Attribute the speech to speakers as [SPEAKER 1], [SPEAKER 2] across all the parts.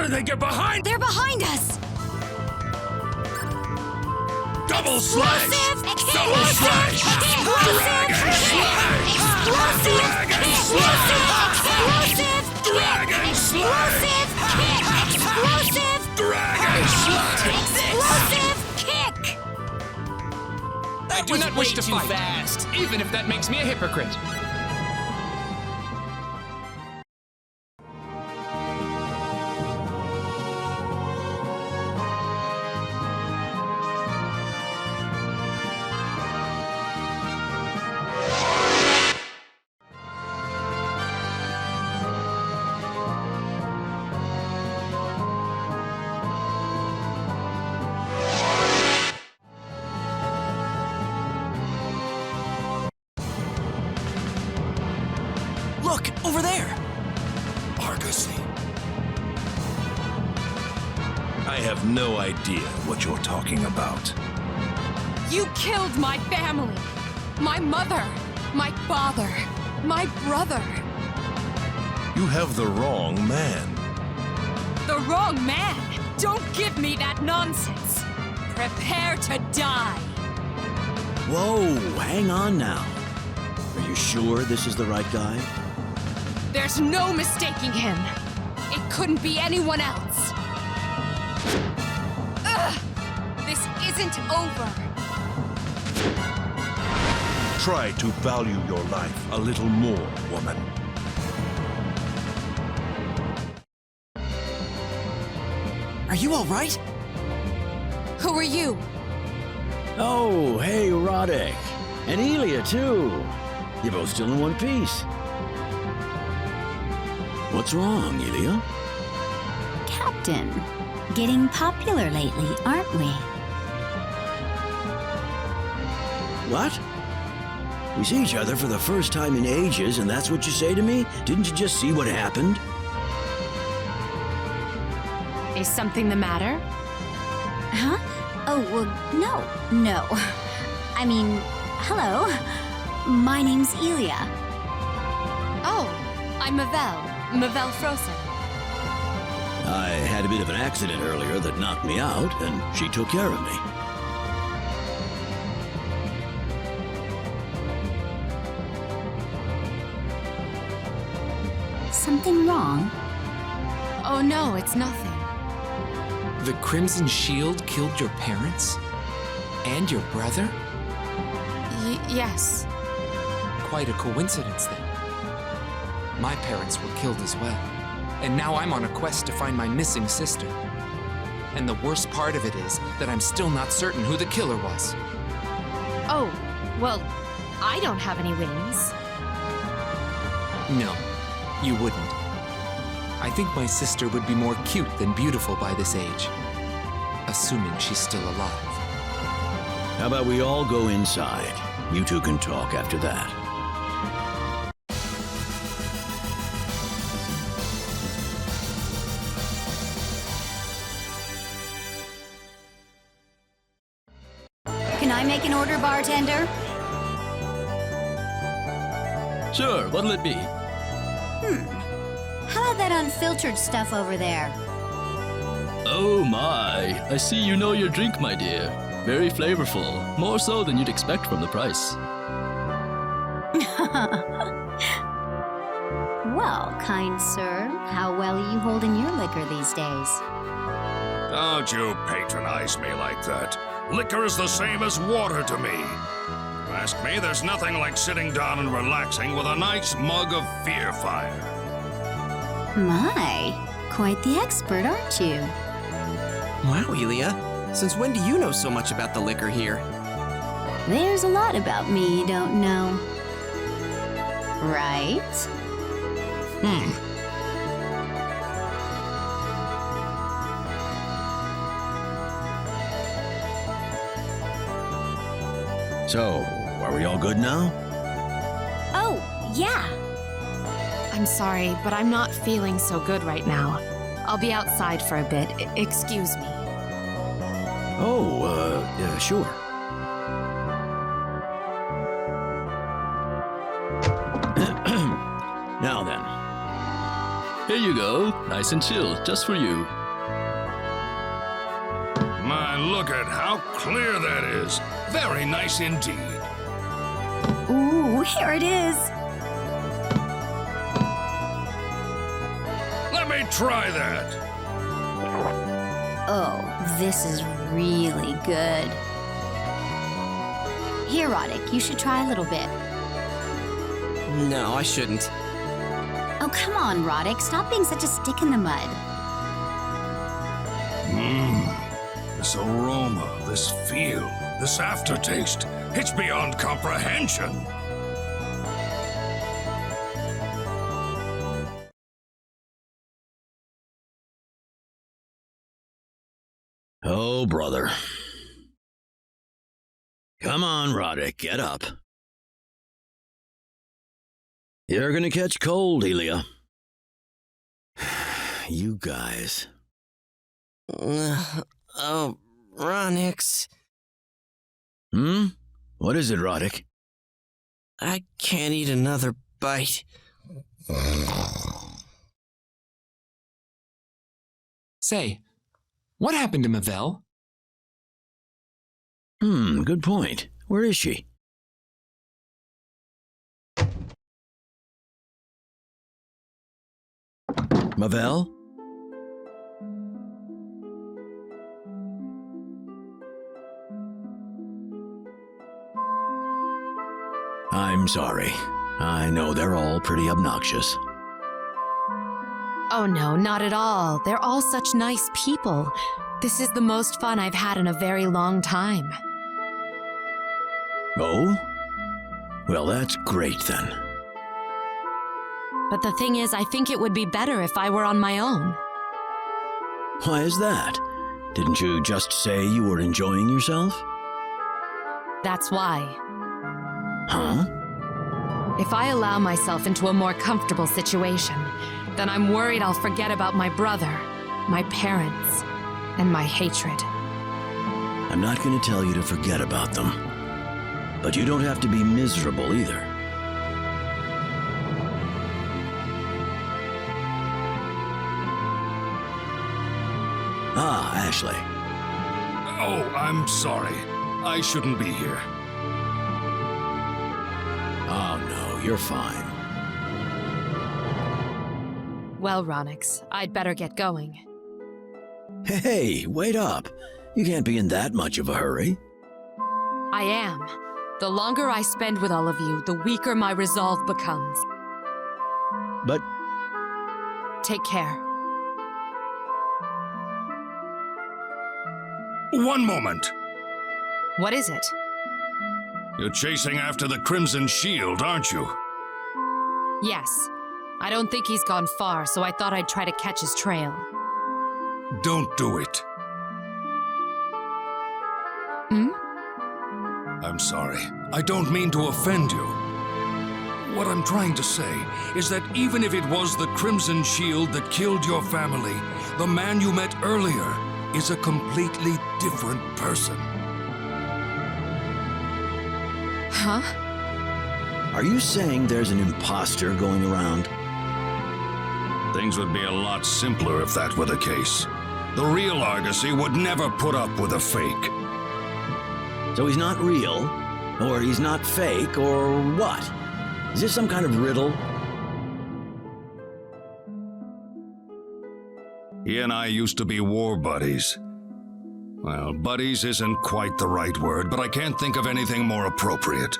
[SPEAKER 1] did they get behind?
[SPEAKER 2] They're behind us!
[SPEAKER 1] Double slash!
[SPEAKER 2] Explosive!
[SPEAKER 1] Double slash! Dragon slash! Dragon slash! Dragon slash!
[SPEAKER 2] Explosive!
[SPEAKER 1] Dragon slash!
[SPEAKER 2] Explosive kick!
[SPEAKER 3] I do not wish to fight, fast, even if that makes me a hypocrite.
[SPEAKER 4] Look, over there!
[SPEAKER 1] Argosy. I have no idea what you're talking about.
[SPEAKER 2] You killed my family! My mother! My father! My brother!
[SPEAKER 1] You have the wrong man.
[SPEAKER 2] The wrong man! Don't give me that nonsense! Prepare to die!
[SPEAKER 4] Whoa, hang on now. Are you sure this is the right guy?
[SPEAKER 2] There's no mistaking him. It couldn't be anyone else. Ugh! This isn't over.
[SPEAKER 1] Try to value your life a little more, woman.
[SPEAKER 4] Are you all right?
[SPEAKER 2] Who are you?
[SPEAKER 4] Oh, hey, Ronyx. And Ilia, too. You're both still in one piece. What's wrong, Ilia?
[SPEAKER 5] Captain, getting popular lately, aren't we?
[SPEAKER 4] What? We see each other for the first time in ages, and that's what you say to me? Didn't you just see what happened?
[SPEAKER 2] Is something the matter?
[SPEAKER 5] Huh? Oh, well, no. I mean, hello. My name's Ilia.
[SPEAKER 2] Oh, I'm Mavelle Frozen.
[SPEAKER 4] I had a bit of an accident earlier that knocked me out, and she took care of me.
[SPEAKER 5] Something wrong?
[SPEAKER 2] Oh no, it's nothing.
[SPEAKER 3] The Crimson Shield killed your parents? And your brother?
[SPEAKER 2] Yes.
[SPEAKER 3] Quite a coincidence, then. My parents were killed as well. And now I'm on a quest to find my missing sister. And the worst part of it is that I'm still not certain who the killer was.
[SPEAKER 2] Oh, well, I don't have any wings.
[SPEAKER 3] No, you wouldn't. I think my sister would be more cute than beautiful by this age. Assuming she's still alive.
[SPEAKER 4] How about we all go inside? You two can talk after that.
[SPEAKER 5] Can I make an order, bartender?
[SPEAKER 6] Sure, what'll it be?
[SPEAKER 5] How about that unfiltered stuff over there?
[SPEAKER 6] Oh my, I see you know your drink, my dear. Very flavorful, more so than you'd expect from the price.
[SPEAKER 5] Well, kind sir, how well are you holding your liquor these days?
[SPEAKER 1] Don't you patronize me like that. Liquor is the same as water to me. You ask me, there's nothing like sitting down and relaxing with a nice mug of Fear Fire.
[SPEAKER 5] My, quite the expert, aren't you?
[SPEAKER 7] Wow, Ilia. Since when do you know so much about the liquor here?
[SPEAKER 5] There's a lot about me you don't know. Right?
[SPEAKER 4] So, are we all good now?
[SPEAKER 5] Oh, yeah.
[SPEAKER 2] I'm sorry, but I'm not feeling so good right now. I'll be outside for a bit. Excuse me.
[SPEAKER 4] Oh, yeah, sure. Now then.
[SPEAKER 6] Here you go. Nice and chill, just for you.
[SPEAKER 1] My, look at how clear that is. Very nice indeed.
[SPEAKER 5] Ooh, here it is.
[SPEAKER 1] Let me try that.
[SPEAKER 5] Oh, this is really good. Here, Ronyx, you should try a little bit.
[SPEAKER 7] No, I shouldn't.
[SPEAKER 5] Oh, come on, Ronyx. Stop being such a stick in the mud.
[SPEAKER 1] This aroma, this feel, this aftertaste, it's beyond comprehension.
[SPEAKER 4] Oh, brother. Come on, Ronyx, get up. You're gonna catch cold, Ilia. You guys.
[SPEAKER 7] Oh, Ronyx.
[SPEAKER 4] What is it, Ronyx?
[SPEAKER 7] I can't eat another bite.
[SPEAKER 3] Say, what happened to Mavel?
[SPEAKER 4] Good point. Where is she? Mavel? I'm sorry. I know they're all pretty obnoxious.
[SPEAKER 2] Oh no, not at all. They're all such nice people. This is the most fun I've had in a very long time.
[SPEAKER 4] Oh? Well, that's great then.
[SPEAKER 2] But the thing is, I think it would be better if I were on my own.
[SPEAKER 4] Why is that? Didn't you just say you were enjoying yourself?
[SPEAKER 2] That's why.
[SPEAKER 4] Huh?
[SPEAKER 2] If I allow myself into a more comfortable situation, then I'm worried I'll forget about my brother, my parents, and my hatred.
[SPEAKER 4] I'm not going to tell you to forget about them. But you don't have to be miserable either. Ah, Ashley.
[SPEAKER 1] Oh, I'm sorry. I shouldn't be here.
[SPEAKER 4] Oh, no, you're fine.
[SPEAKER 2] Well, Ronyx, I'd better get going.
[SPEAKER 4] Hey, wait up. You can't be in that much of a hurry.
[SPEAKER 2] I am. The longer I spend with all of you, the weaker my resolve becomes.
[SPEAKER 4] But
[SPEAKER 2] Take care.
[SPEAKER 1] One moment.
[SPEAKER 2] What is it?
[SPEAKER 1] You're chasing after the Crimson Shield, aren't you?
[SPEAKER 2] Yes. I don't think he's gone far, so I thought I'd try to catch his trail.
[SPEAKER 1] Don't do it. I'm sorry. I don't mean to offend you. What I'm trying to say is that even if it was the Crimson Shield that killed your family, the man you met earlier is a completely different person.
[SPEAKER 2] Huh?
[SPEAKER 4] are you saying there's an imposter going around?
[SPEAKER 1] Things would be a lot simpler if that were the case. The real Argosy would never put up with a fake.
[SPEAKER 4] So he's not real, or he's not fake, or what? Is this some kind of riddle?
[SPEAKER 1] He and I used to be war buddies. Well, buddies isn't quite the right word, but I can't think of anything more appropriate.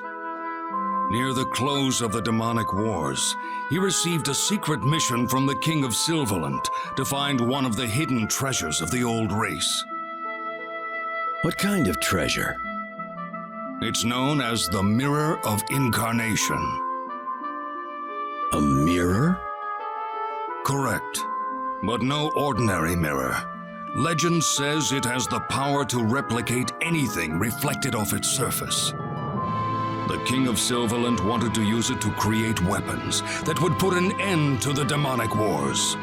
[SPEAKER 1] Near the close of the demonic wars, he received a secret mission from the King of Silverland to find one of the hidden treasures of the old race.
[SPEAKER 4] What kind of treasure?
[SPEAKER 1] It's known as the Mirror of Incarnation.
[SPEAKER 4] A mirror?
[SPEAKER 1] Correct. But no ordinary mirror. Legend says it has the power to replicate anything reflected off its surface. The King of Silverland wanted to use it to create weapons that would put an end to the demonic wars.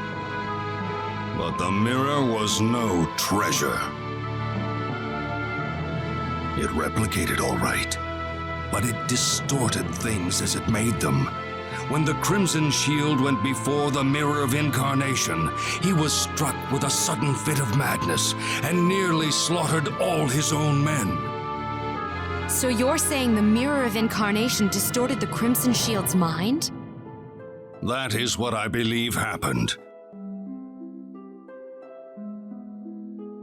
[SPEAKER 1] But the mirror was no treasure. It replicated all right, but it distorted things as it made them. when the Crimson Shield went before the Mirror of Incarnation, he was struck with a sudden fit of madness and nearly slaughtered all his own men.
[SPEAKER 2] So you're saying the Mirror of Incarnation distorted the Crimson Shield's mind?
[SPEAKER 1] That is what I believe happened.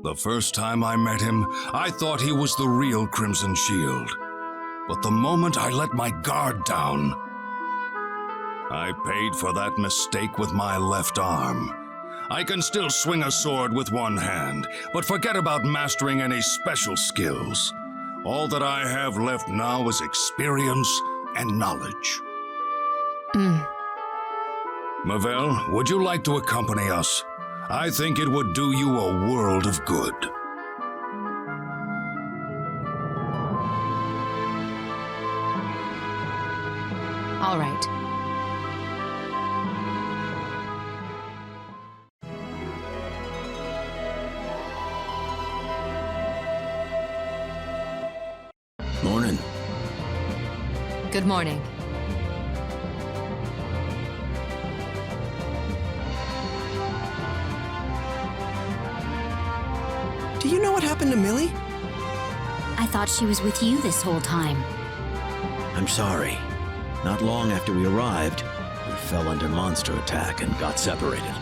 [SPEAKER 1] The first time I met him, I thought he was the real Crimson Shield. But the moment I let my guard down, I paid for that mistake with my left arm. I can still swing a sword with one hand, but forget about mastering any special skills. All that I have left now is experience and knowledge. Mavel, would you like to accompany us? I think it would do you a world of good.
[SPEAKER 2] All right.
[SPEAKER 4] Morning.
[SPEAKER 2] Good morning.
[SPEAKER 7] Do you know what happened to Millie?
[SPEAKER 5] I thought she was with you this whole time.
[SPEAKER 4] I'm sorry. Not long after we arrived, we fell under monster attack and got separated.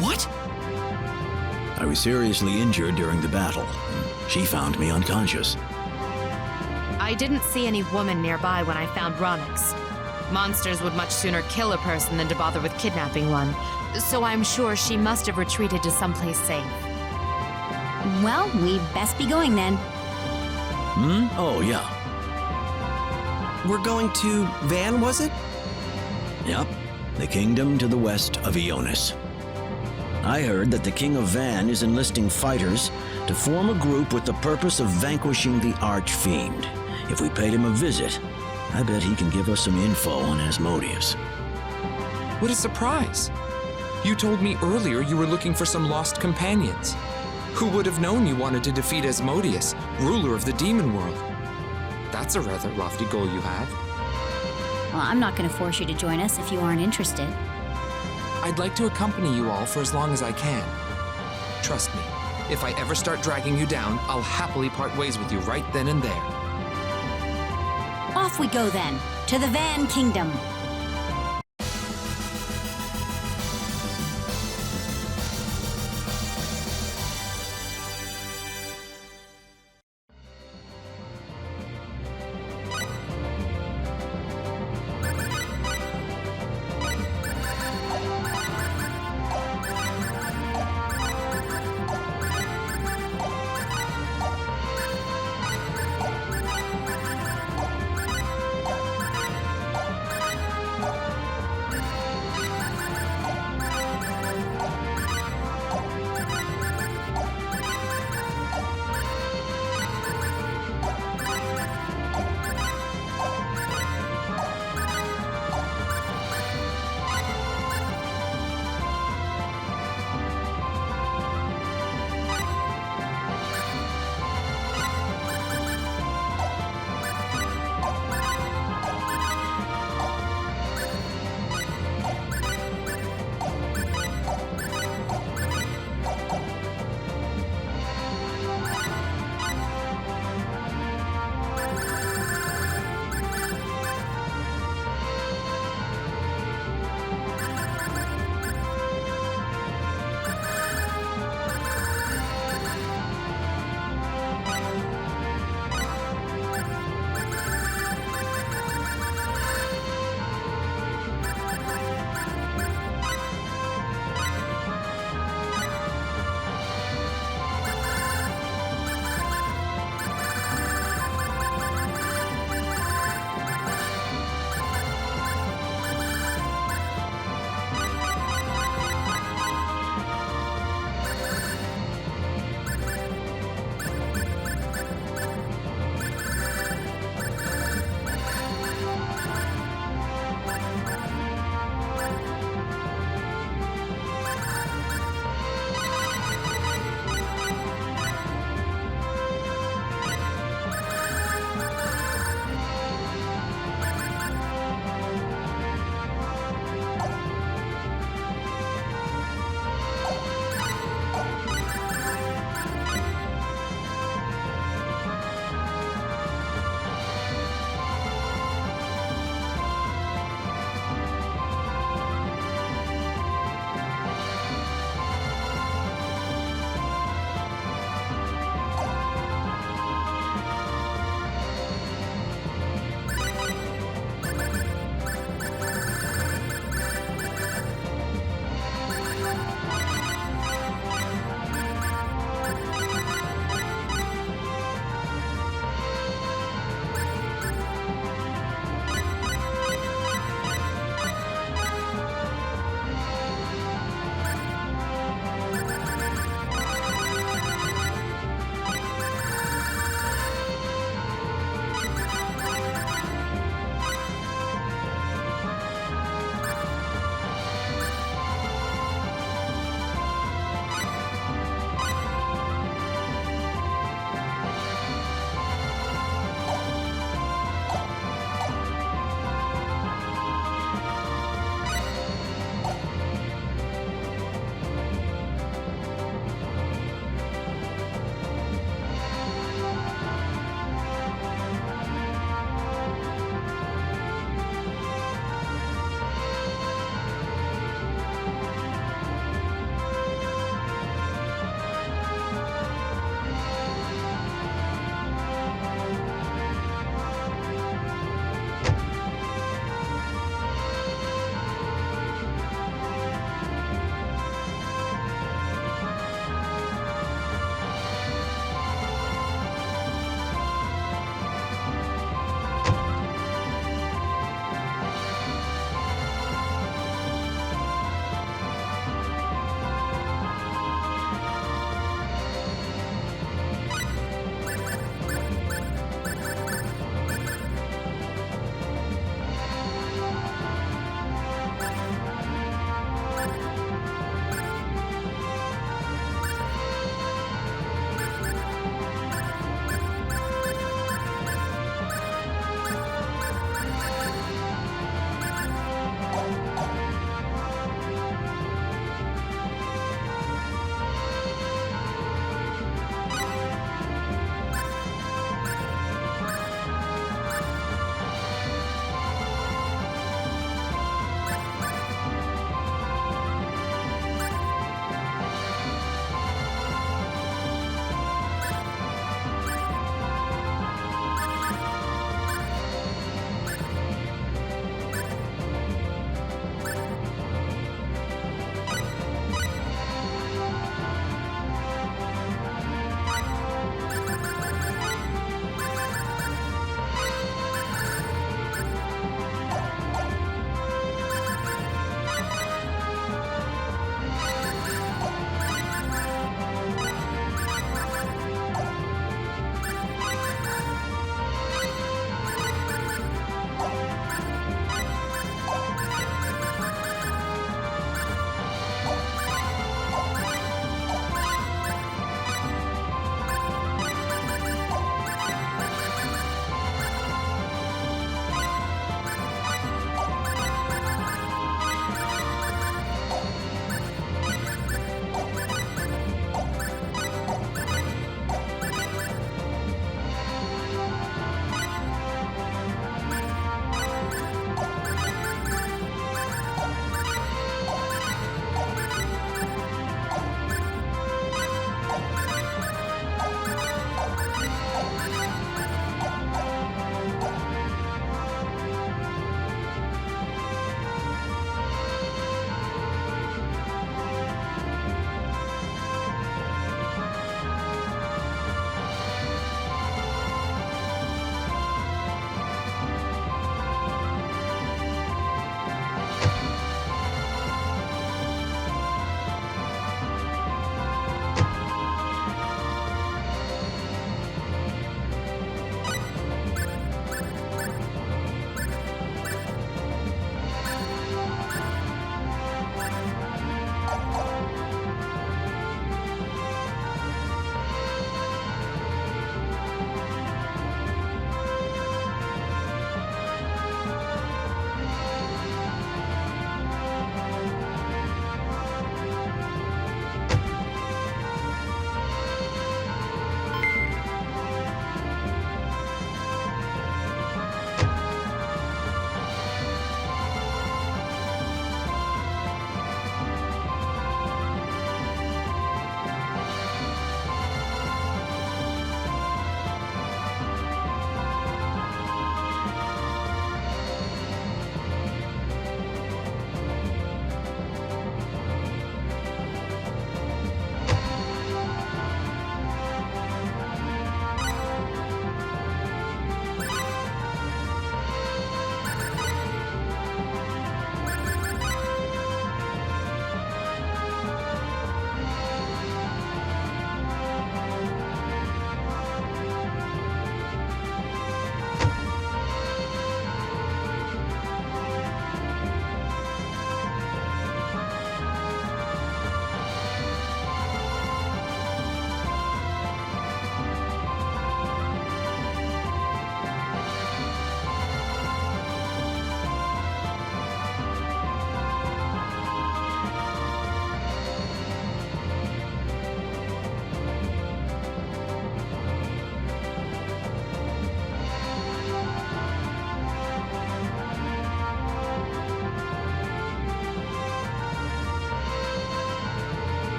[SPEAKER 7] What?
[SPEAKER 4] I was seriously injured during the battle, and she found me unconscious.
[SPEAKER 2] I didn't see any woman nearby when I found Ronyx. Monsters would much sooner kill a person than to bother with kidnapping one, so I'm sure she must have retreated to someplace safe.
[SPEAKER 5] Well, we best be going then.
[SPEAKER 4] Oh, yeah.
[SPEAKER 7] We're going to Van, was it?
[SPEAKER 4] Yep. The kingdom to the west of Ionis. I heard that the King of Van is enlisting fighters to form a group with the purpose of vanquishing the Archfiend. If we paid him a visit, I bet he can give us some info on Asmodeus.
[SPEAKER 3] What a surprise! You told me earlier you were looking for some lost companions. Who would have known you wanted to defeat Asmodeus, ruler of the demon world? That's a rather lofty goal you have.
[SPEAKER 5] Well, I'm not going to force you to join us if you aren't interested.
[SPEAKER 3] I'd like to accompany you all for as long as I can. Trust me, if I ever start dragging you down, I'll happily part ways with you right then and there.
[SPEAKER 5] Off we go then, to the Van Kingdom.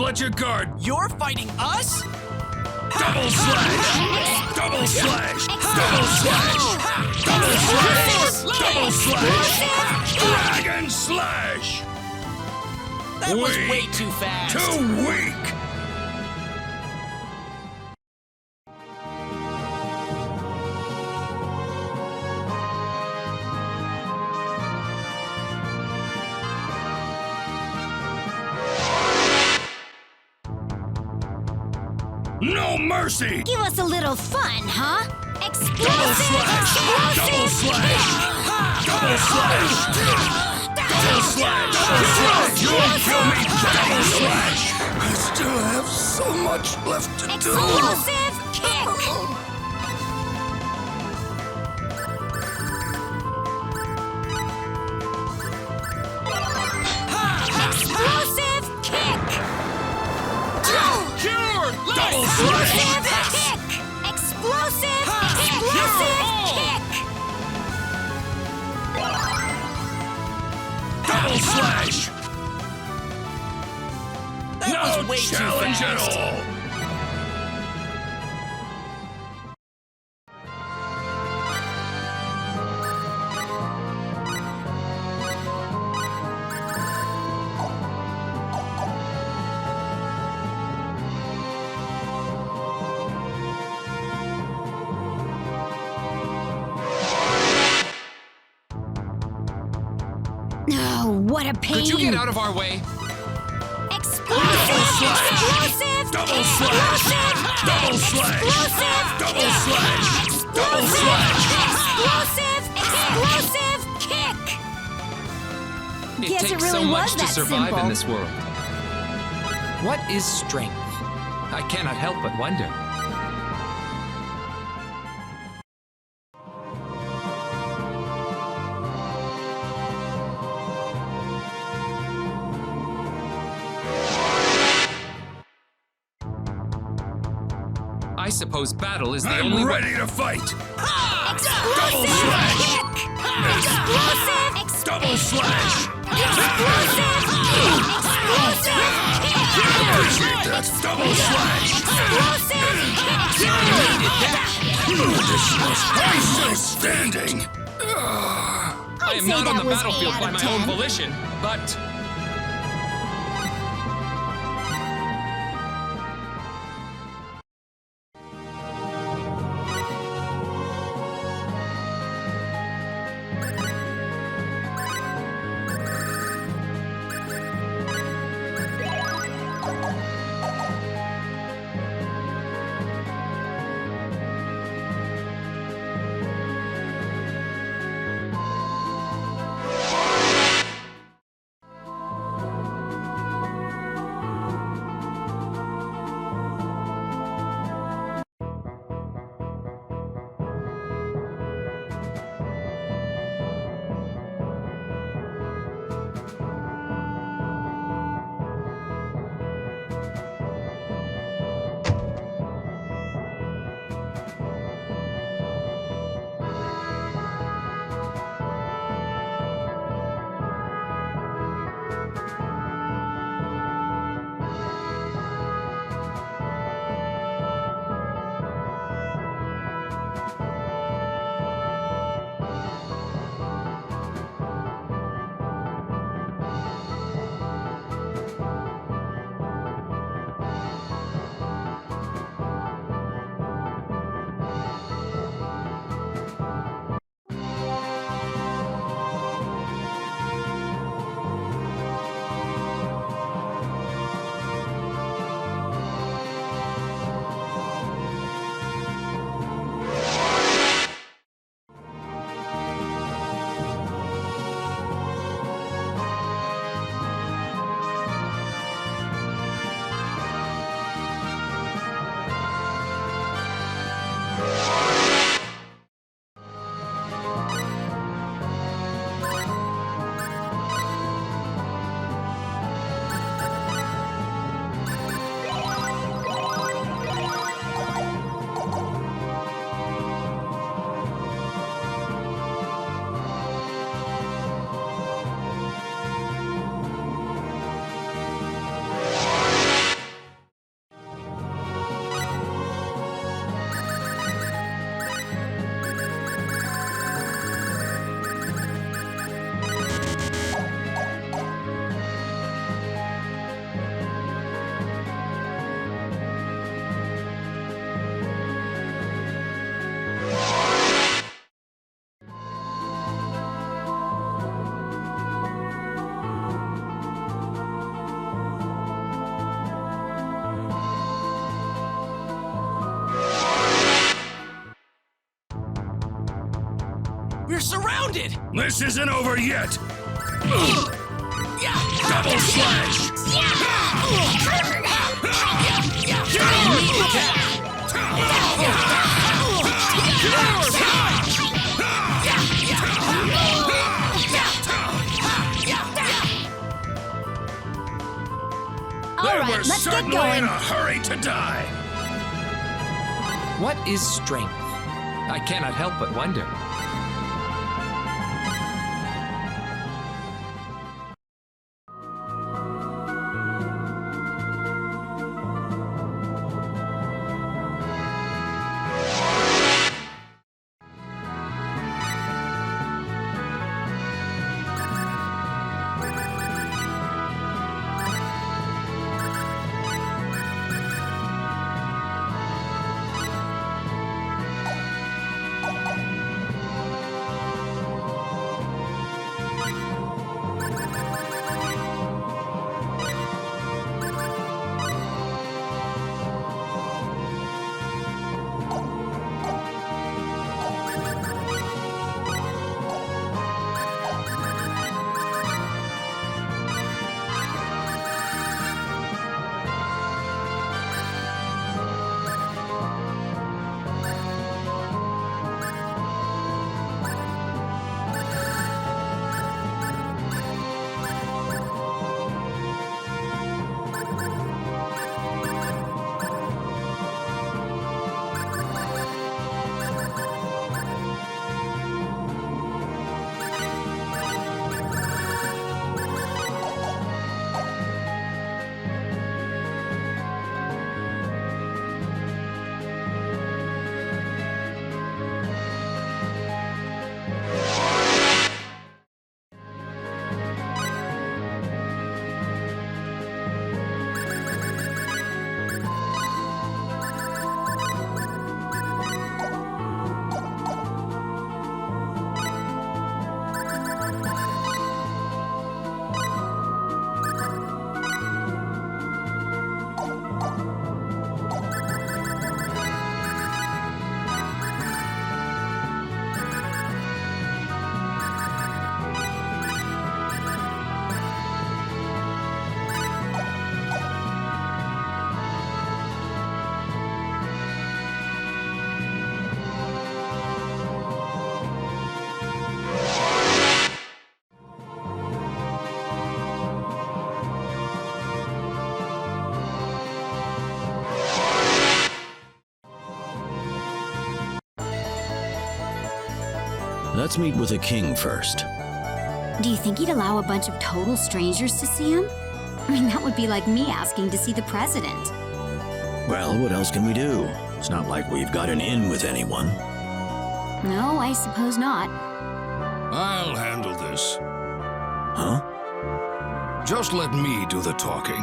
[SPEAKER 1] let your guard.
[SPEAKER 7] You're fighting us?
[SPEAKER 1] Double slash! Double slash! Double slash! Double slash! Double slash! Dragon slash!
[SPEAKER 7] That was
[SPEAKER 1] Weak.
[SPEAKER 7] way too fast.
[SPEAKER 1] Too weak! No mercy!
[SPEAKER 5] Give us a little fun, huh?
[SPEAKER 1] Double
[SPEAKER 5] Explosive!
[SPEAKER 1] slash! Double slash! Double slash! Double slash! Double slash! You won't kill me! Double slash! I still have so much left to do.
[SPEAKER 5] Explosive kick! Explosive kick!
[SPEAKER 1] Double slash!
[SPEAKER 5] Explosive kick!
[SPEAKER 1] Double slash!
[SPEAKER 7] That
[SPEAKER 1] No
[SPEAKER 7] was way too
[SPEAKER 1] challenge
[SPEAKER 7] fast.
[SPEAKER 1] at all!
[SPEAKER 5] Oh, what a pain!
[SPEAKER 3] Could you get out of our way?
[SPEAKER 5] Explosive! Explosive!
[SPEAKER 1] Double slash! Double slash! Double slash! Double slash!
[SPEAKER 5] Explosive! Explosive kick!
[SPEAKER 3] It
[SPEAKER 5] Guess
[SPEAKER 3] takes
[SPEAKER 5] it really
[SPEAKER 3] so much
[SPEAKER 5] was
[SPEAKER 3] to
[SPEAKER 5] that
[SPEAKER 3] survive
[SPEAKER 5] simple.
[SPEAKER 3] in this world. What is strength? I cannot help but wonder. I suppose battle is the
[SPEAKER 1] I'm
[SPEAKER 3] only way.
[SPEAKER 1] ready to fight!
[SPEAKER 5] Explosive kick! Explosive!
[SPEAKER 1] Double slash!
[SPEAKER 5] Explosive!
[SPEAKER 1] Appreciate that! Double slash! I'm still standing!
[SPEAKER 3] I am not on the battlefield by my own volition, but
[SPEAKER 7] surrounded!
[SPEAKER 1] This isn't over yet! Double slash!
[SPEAKER 5] All right, let's get
[SPEAKER 1] Certainly in
[SPEAKER 5] going.
[SPEAKER 1] a hurry to die!
[SPEAKER 3] What is strength? I cannot help but wonder.
[SPEAKER 4] Let's meet with the king first.
[SPEAKER 5] Do you think he'd allow a bunch of total strangers to see him? I mean, that would be like me asking to see the president.
[SPEAKER 4] Well, what else can we do? It's not like we've got an in with anyone.
[SPEAKER 5] No, I suppose not.
[SPEAKER 1] I'll handle this.
[SPEAKER 4] Huh?
[SPEAKER 1] Just let me do the talking.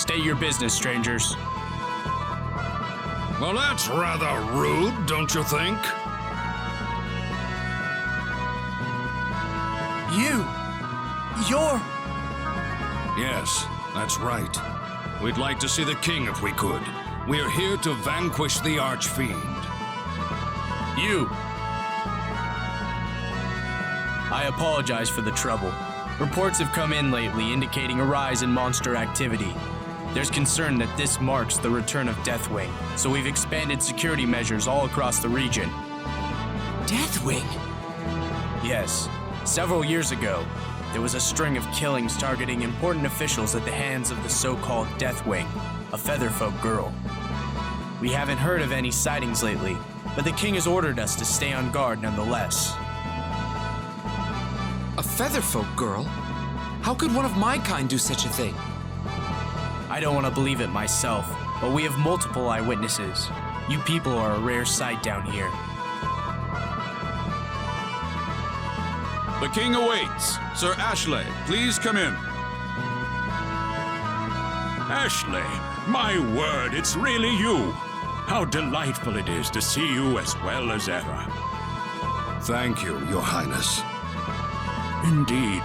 [SPEAKER 8] State your business, strangers.
[SPEAKER 1] Well, that's rather rude, don't you think?
[SPEAKER 7] You're...
[SPEAKER 1] Yes, that's right. We'd like to see the king if we could. We're here to vanquish the Archfiend.
[SPEAKER 8] You! I apologize for the trouble. Reports have come in lately indicating a rise in monster activity. There's concern that this marks the return of Deathwing, so we've expanded security measures all across the region.
[SPEAKER 7] Deathwing?
[SPEAKER 8] Yes. Several years ago, there was a string of killings targeting important officials at the hands of the so-called Deathwing, a Featherfolk girl. We haven't heard of any sightings lately, but the king has ordered us to stay on guard nonetheless.
[SPEAKER 3] A Featherfolk girl? How could one of my kind do such a thing?
[SPEAKER 8] I don't want to believe it myself, but we have multiple eyewitnesses. You people are a rare sight down here.
[SPEAKER 9] The king awaits. Sir Ashley, please come in.
[SPEAKER 10] Ashley, my word, it's really you. How delightful it is to see you as well as ever.
[SPEAKER 1] Thank you, Your Highness.
[SPEAKER 10] Indeed.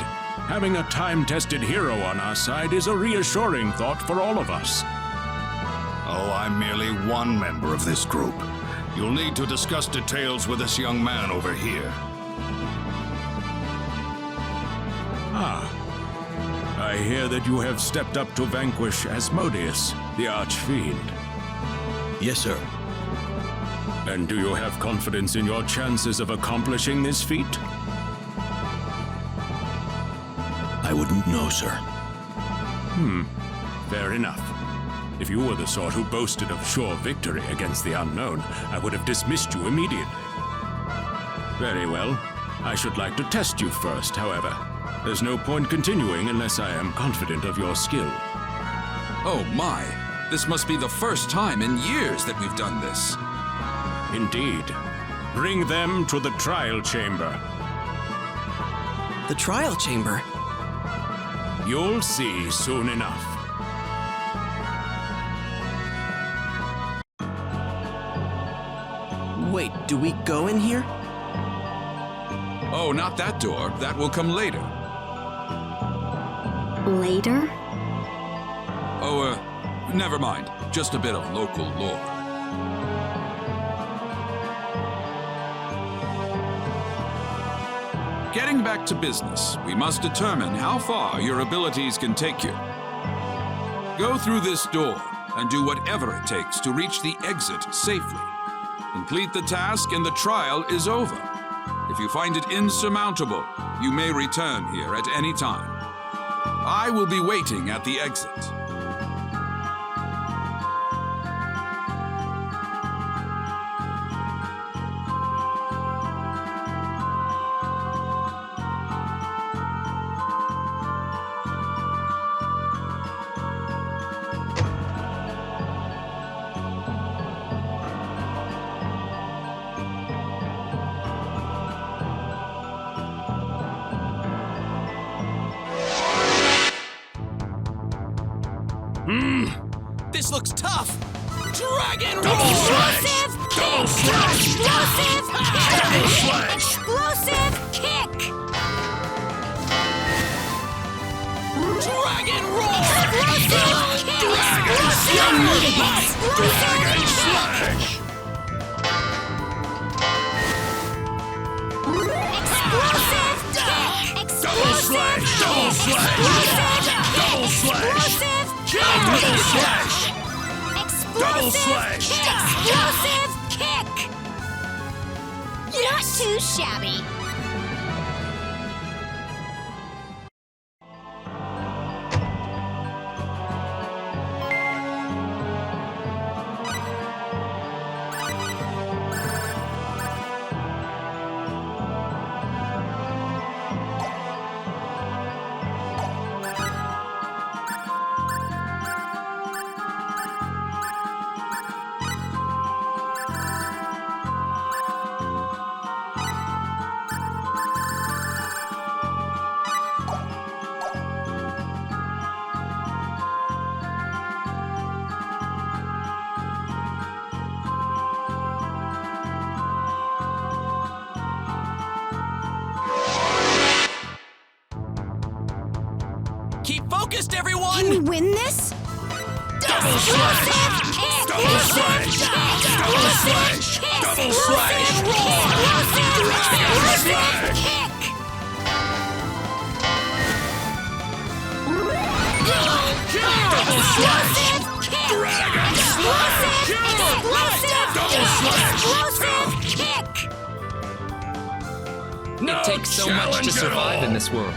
[SPEAKER 10] Having a time-tested hero on our side is a reassuring thought for all of us.
[SPEAKER 1] Oh, I'm merely one member of this group. You'll need to discuss details with this young man over here.
[SPEAKER 10] I hear that you have stepped up to vanquish Asmodeus, the Archfiend.
[SPEAKER 4] Yes, sir.
[SPEAKER 10] And do you have confidence in your chances of accomplishing this feat?
[SPEAKER 4] I wouldn't know, sir.
[SPEAKER 10] Fair enough. If you were the sort who boasted of sure victory against the unknown, I would have dismissed you immediately. Very well. I should like to test you first, however. There's no point continuing unless I am confident of your skill.
[SPEAKER 9] Oh my, this must be the first time in years that we've done this.
[SPEAKER 10] Indeed. Bring them to the trial chamber.
[SPEAKER 7] The trial chamber?
[SPEAKER 10] You'll see soon enough.
[SPEAKER 7] Wait, do we go in here?
[SPEAKER 9] Oh, not that door. That will come later.
[SPEAKER 5] Later?
[SPEAKER 9] Oh, never mind. Just a bit of local lore. Getting back to business, we must determine how far your abilities can take you. Go through this door and do whatever it takes to reach the exit safely. Complete the task and the trial is over. If you find it insurmountable, you may return here at any time. I will be waiting at the exit.
[SPEAKER 7] This looks tough! Dragon
[SPEAKER 5] Explosive kick!
[SPEAKER 1] Double slash!
[SPEAKER 5] Explosive
[SPEAKER 1] Double
[SPEAKER 5] kick!
[SPEAKER 1] slash!
[SPEAKER 5] Explosive kick!
[SPEAKER 7] Dragon roar!
[SPEAKER 5] Explosive kick!
[SPEAKER 1] Dragon
[SPEAKER 5] Explosive
[SPEAKER 1] Dragon slash!
[SPEAKER 5] Explosive kick!
[SPEAKER 1] Double slash! Double slash! Double slash! Double slash! Double slash!
[SPEAKER 5] Explosive kick! Not too shabby.
[SPEAKER 7] missed, everyone!
[SPEAKER 5] Can we win this?
[SPEAKER 1] Double slash! Double slash! Double slash! Double slash! Dragon slash! Double slash! Dragon slash! Double slash!
[SPEAKER 3] It takes so much to survive in this world.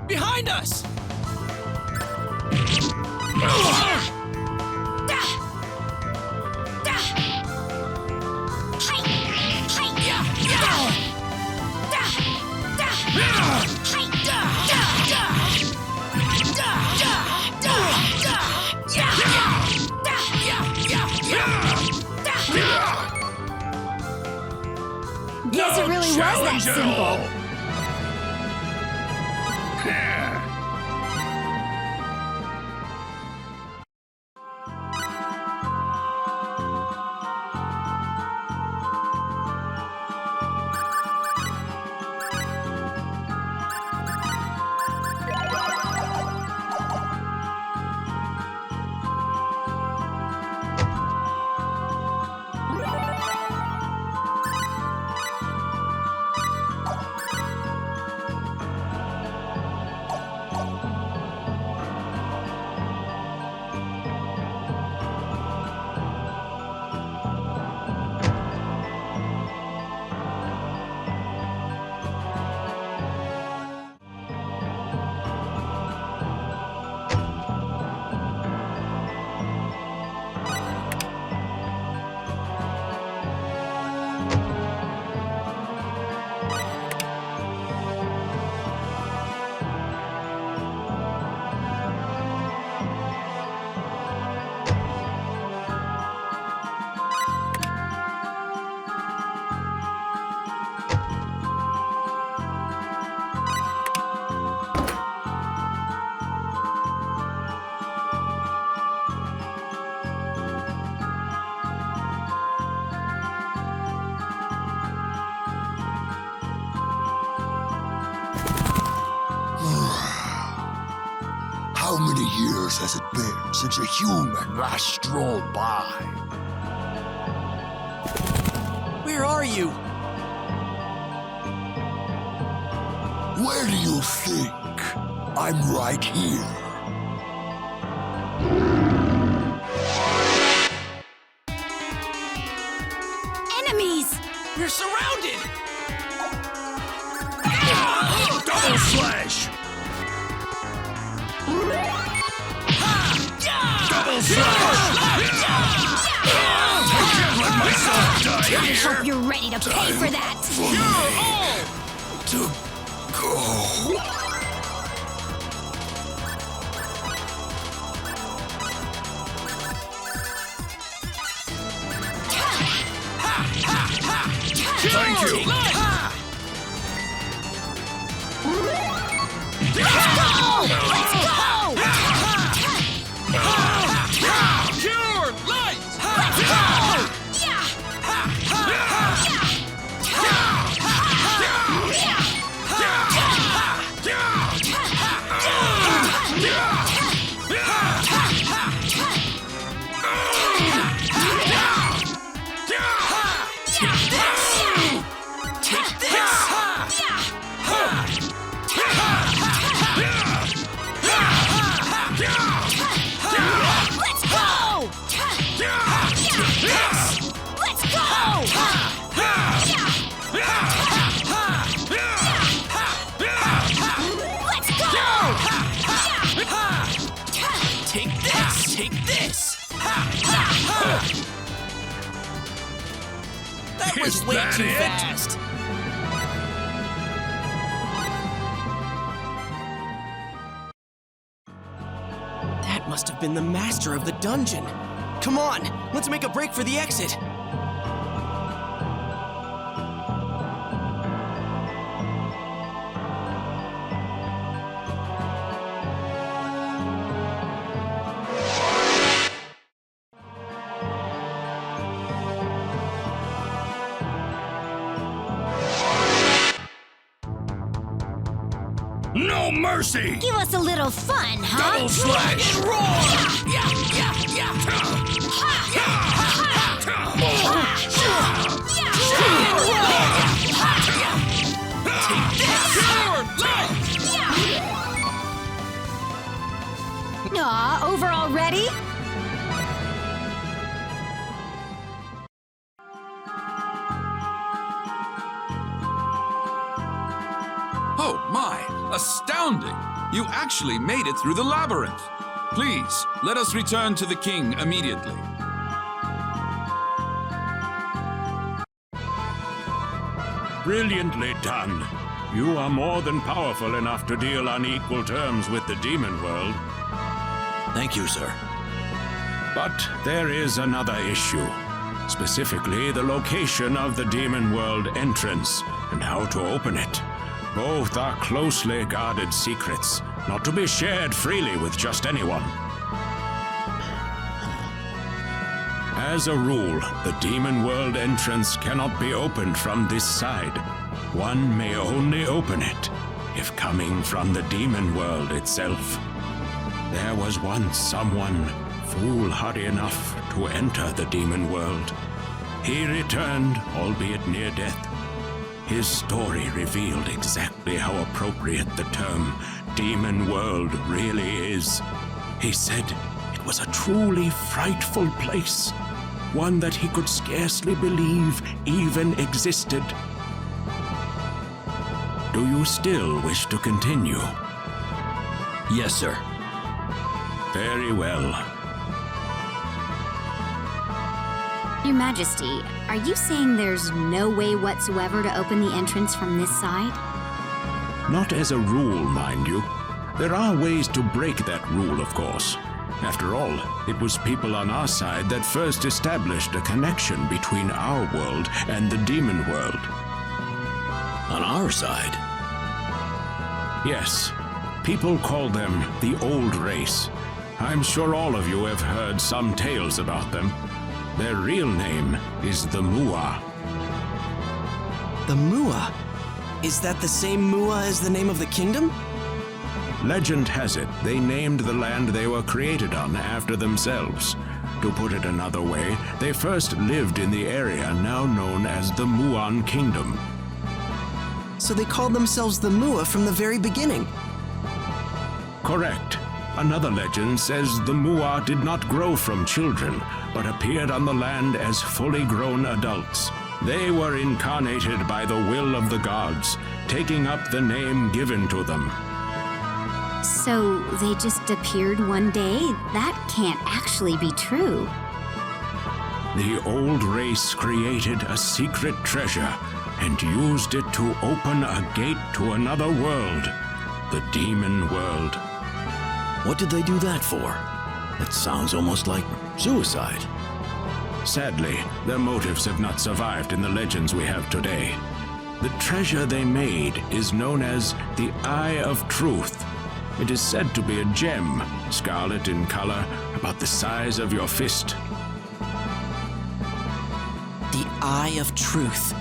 [SPEAKER 7] Behind us!
[SPEAKER 5] Guess it really was that simple.
[SPEAKER 1] How many years has it been since a human last strolled by?
[SPEAKER 7] Where are you?
[SPEAKER 1] Where do you think? I'm right here.
[SPEAKER 5] Enemies!
[SPEAKER 7] We're surrounded!
[SPEAKER 1] Double slash! Double slash! I can't let myself die
[SPEAKER 5] I
[SPEAKER 1] here!
[SPEAKER 5] hope you're ready to pay for that!
[SPEAKER 1] To go. Thank you.
[SPEAKER 5] Let's go! Let's go!
[SPEAKER 9] Cure light!
[SPEAKER 5] Let's go!
[SPEAKER 7] That was way too fast. That must have been the master of the dungeon. Come on, let's make a break for the exit.
[SPEAKER 1] No mercy!
[SPEAKER 5] Give us a little fun, huh?
[SPEAKER 1] Double slash!
[SPEAKER 5] Aw, over already?
[SPEAKER 9] Oh my! Astounding! You actually made it through the labyrinth. Please, let us return to the king immediately.
[SPEAKER 10] Brilliantly done. You are more than powerful enough to deal on equal terms with the demon world.
[SPEAKER 4] Thank you, sir.
[SPEAKER 10] But there is another issue. Specifically, the location of the demon world entrance and how to open it. Both are closely guarded secrets, not to be shared freely with just anyone. As a rule, the demon world entrance cannot be opened from this side. One may only open it if coming from the demon world itself. There was once someone foolhardy enough to enter the demon world. He returned, albeit near death. His story revealed exactly how appropriate the term demon world really is. He said it was a truly frightful place, one that he could scarcely believe even existed. Do you still wish to continue?
[SPEAKER 4] Yes, sir.
[SPEAKER 10] Very well.
[SPEAKER 5] Your Majesty, are you saying there's no way whatsoever to open the entrance from this side?
[SPEAKER 10] Not as a rule, mind you. There are ways to break that rule, of course. After all, it was people on our side that first established a connection between our world and the demon world.
[SPEAKER 4] On our side?
[SPEAKER 10] Yes. People call them the Old Race. I'm sure all of you have heard some tales about them. Their real name is the Mua.
[SPEAKER 7] The Mua? Is that the same Mua as the name of the kingdom?
[SPEAKER 10] Legend has it they named the land they were created on after themselves. To put it another way, they first lived in the area now known as the Muon Kingdom.
[SPEAKER 7] So they called themselves the Mua from the very beginning.
[SPEAKER 10] Correct. Another legend says the Mua did not grow from children, but appeared on the land as fully grown adults. They were incarnated by the will of the gods, taking up the name given to them.
[SPEAKER 5] So they just appeared one day? That can't actually be true.
[SPEAKER 10] The old race created a secret treasure and used it to open a gate to another world, the demon world.
[SPEAKER 4] What did they do that for? That sounds almost like suicide.
[SPEAKER 10] Sadly, their motives have not survived in the legends we have today. The treasure they made is known as the Eye of Truth. It is said to be a gem, scarlet in color, about the size of your fist.
[SPEAKER 7] The Eye of Truth.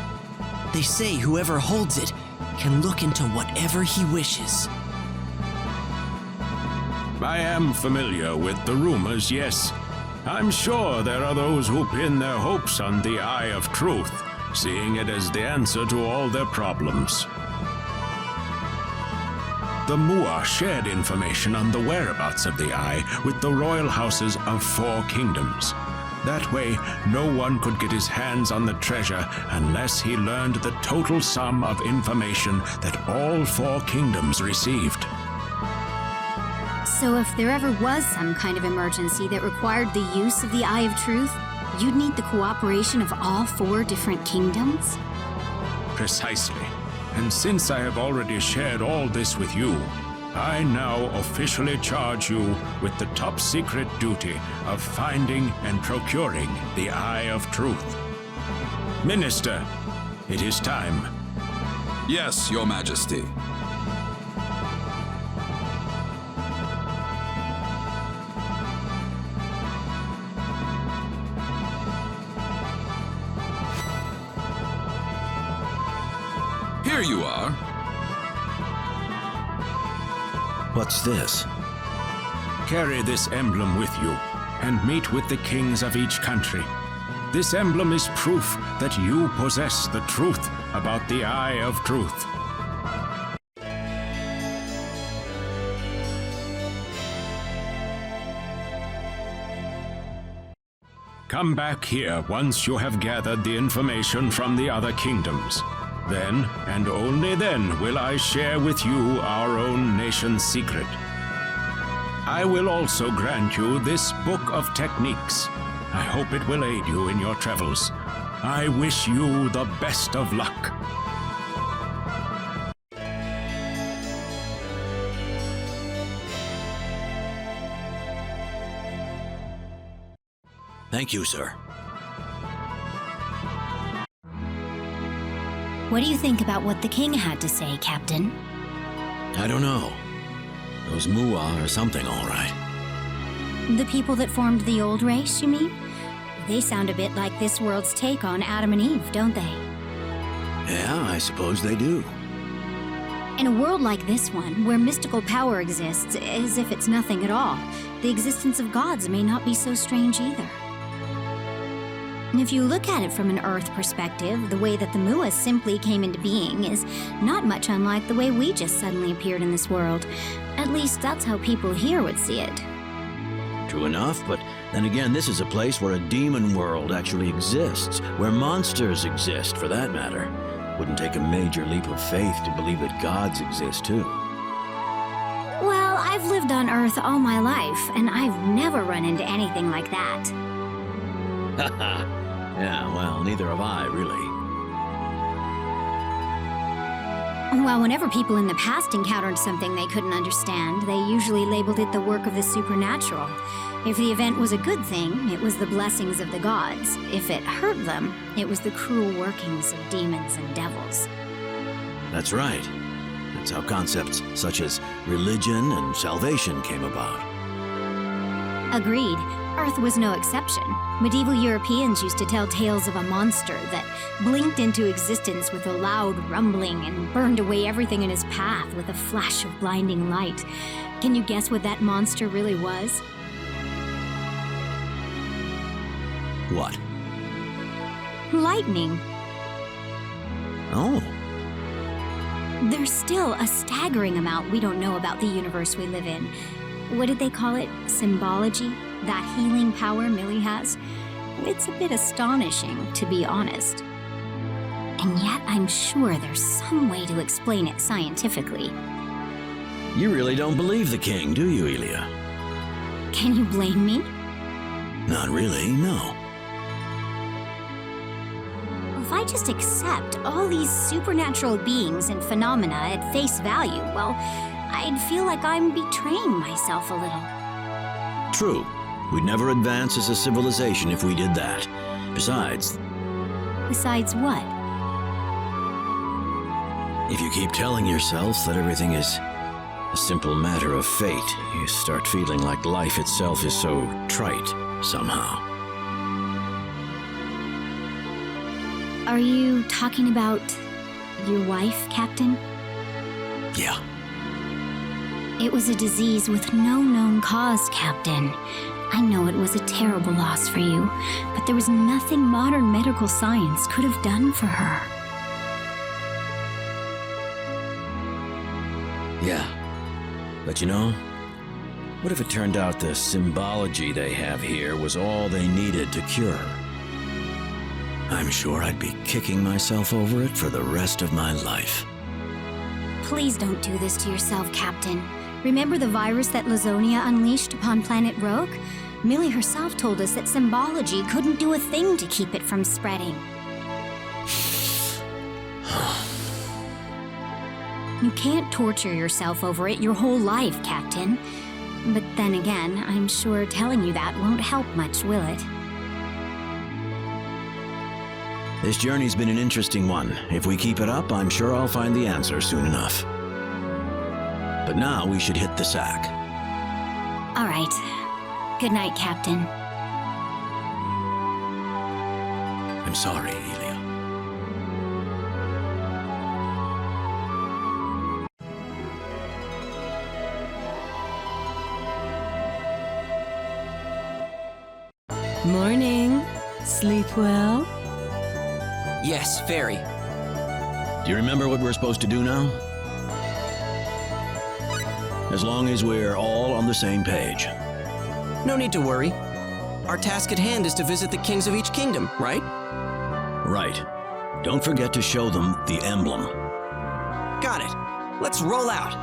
[SPEAKER 7] They say whoever holds it can look into whatever he wishes.
[SPEAKER 10] I am familiar with the rumors, yes. I'm sure there are those who pin their hopes on the Eye of Truth, seeing it as the answer to all their problems. The Mua shared information on the whereabouts of the Eye with the royal houses of 4 kingdoms. That way, no one could get his hands on the treasure unless he learned the total sum of information that all 4 kingdoms received.
[SPEAKER 5] So if there ever was some kind of emergency that required the use of the Eye of Truth, you'd need the cooperation of all 4 different kingdoms?
[SPEAKER 10] Precisely. And since I have already shared all this with you, I now officially charge you with the top secret duty of finding and procuring the Eye of Truth. Minister, it is time.
[SPEAKER 9] Yes, Your Majesty. Here you are.
[SPEAKER 4] What's this?
[SPEAKER 10] Carry this emblem with you and meet with the kings of each country. This emblem is proof that you possess the truth about the Eye of Truth. Come back here once you have gathered the information from the other kingdoms. Then, and only then, will I share with you our own nation's secret. I will also grant you this book of techniques. I hope it will aid you in your travels. I wish you the best of luck.
[SPEAKER 4] Thank you, sir.
[SPEAKER 5] What do you think about what the king had to say, Captain?
[SPEAKER 4] I don't know. Those Mua are something, all right.
[SPEAKER 5] The people that formed the old race, you mean? They sound a bit like this world's take on Adam and Eve, don't they?
[SPEAKER 4] Yeah, I suppose they do.
[SPEAKER 5] In a world like this one, where mystical power exists as if it's nothing at all, the existence of gods may not be so strange either. And if you look at it from an Earth perspective, the way that the Mua simply came into being is not much unlike the way we just suddenly appeared in this world. At least that's how people here would see it.
[SPEAKER 4] True enough, but then again, this is a place where a demon world actually exists, where monsters exist, for that matter. Wouldn't take a major leap of faith to believe that gods exist, too.
[SPEAKER 5] Well, I've lived on Earth all my life, and I've never run into anything like that.
[SPEAKER 4] Yeah, well, neither have I, really.
[SPEAKER 5] Well, whenever people in the past encountered something they couldn't understand, they usually labeled it the work of the supernatural. If the event was a good thing, it was the blessings of the gods. If it hurt them, it was the cruel workings of demons and devils.
[SPEAKER 4] That's right. That's how concepts such as religion and salvation came about.
[SPEAKER 5] Agreed. Earth was no exception. Medieval Europeans used to tell tales of a monster that blinked into existence with a loud rumbling and burned away everything in his path with a flash of blinding light. Can you guess what that monster really was?
[SPEAKER 4] What?
[SPEAKER 5] Lightning.
[SPEAKER 4] Oh.
[SPEAKER 5] There's still a staggering amount we don't know about the universe we live in. What did they call it? Symbology? That healing power Millie has? It's a bit astonishing, to be honest. And yet I'm sure there's some way to explain it scientifically.
[SPEAKER 4] You really don't believe the king, do you, Ilia?
[SPEAKER 5] Can you blame me?
[SPEAKER 4] Not really, no.
[SPEAKER 5] If I just accept all these supernatural beings and phenomena at face value, well, I'd feel like I'm betraying myself a little.
[SPEAKER 4] True. We'd never advance as a civilization if we did that. Besides,
[SPEAKER 5] Besides what?
[SPEAKER 4] if you keep telling yourself that everything is a simple matter of fate, you start feeling like life itself is so trite somehow.
[SPEAKER 5] Are you talking about your wife, Captain?
[SPEAKER 4] Yeah.
[SPEAKER 5] It was a disease with no known cause, Captain. I know it was a terrible loss for you, but there was nothing modern medical science could have done for her.
[SPEAKER 4] Yeah. But you know, what if it turned out the symbology they have here was all they needed to cure her? I'm sure I'd be kicking myself over it for the rest of my life.
[SPEAKER 5] Please don't do this to yourself, Captain. Remember the virus that Lazonia unleashed upon planet Rogue? Millie herself told us that symbology couldn't do a thing to keep it from spreading. You can't torture yourself over it your whole life, Captain. But then again, I'm sure telling you that won't help much, will it?
[SPEAKER 4] This journey's been an interesting one. If we keep it up, I'm sure I'll find the answer soon enough. But now we should hit the sack.
[SPEAKER 5] All right. Good night, Captain.
[SPEAKER 4] I'm sorry, Ilia.
[SPEAKER 11] Morning. Sleep well?
[SPEAKER 7] Yes, very.
[SPEAKER 4] Do you remember what we're supposed to do now? As long as we're all on the same page.
[SPEAKER 7] No need to worry. Our task at hand is to visit the kings of each kingdom, right?
[SPEAKER 4] Right. Don't forget to show them the emblem.
[SPEAKER 7] Got it. Let's roll out.